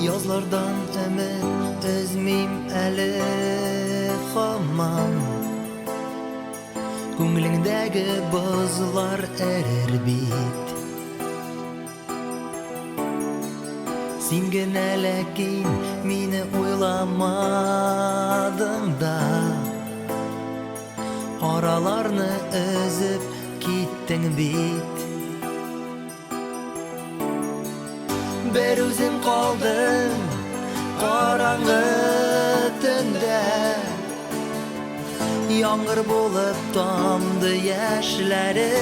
Yazlardan ümit üzmeyim eli hamam. Көңіліңдегі бозлар әрер бит. Сен генә ләкин мине ойламадың да, араларны өзіп киттің бит. Бір өзің қалдың қараңғы түнде, яңгыр болып тамды яшьләрем.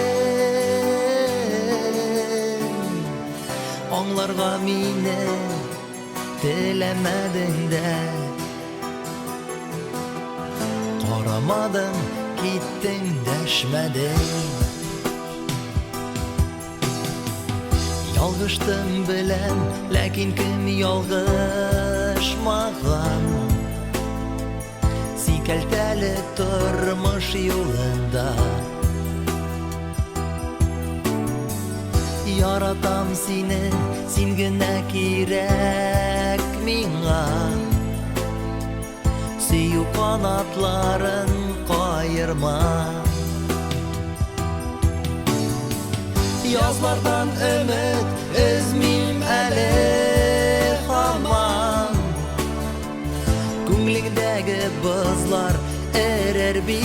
Аңларга мине теләмәдең дә, карамадың, киттең, дәшмәдең. Ялгыштым беләм, ләкин кем ялгышмаган? Сикәлтәле тормыш юлында яратам сине, син генә кирәк миңа. Сөю канатларын кайырма. Язлардан өмет өзмим әле хаман. Күңлеңдәге бозлар әрер бит.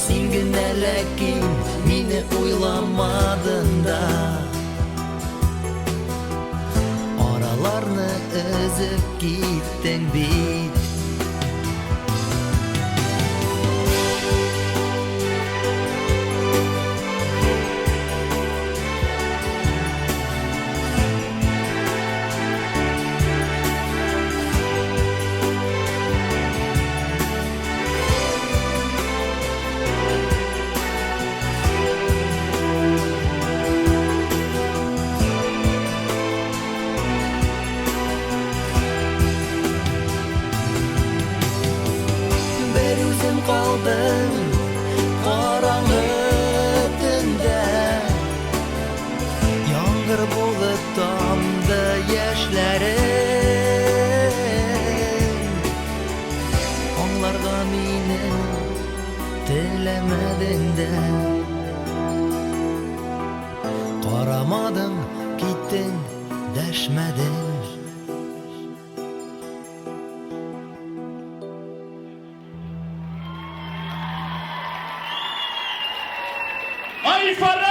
Син генә ләкин мине ойламадың да, араларны өзеп киттең бит. Қалдың қараңғы түнде, яңгыр болып тамды яшьләрем. Аңларга мине теләмәдең дә, карамадың, киттең, дәшмәдең. Ay Farah!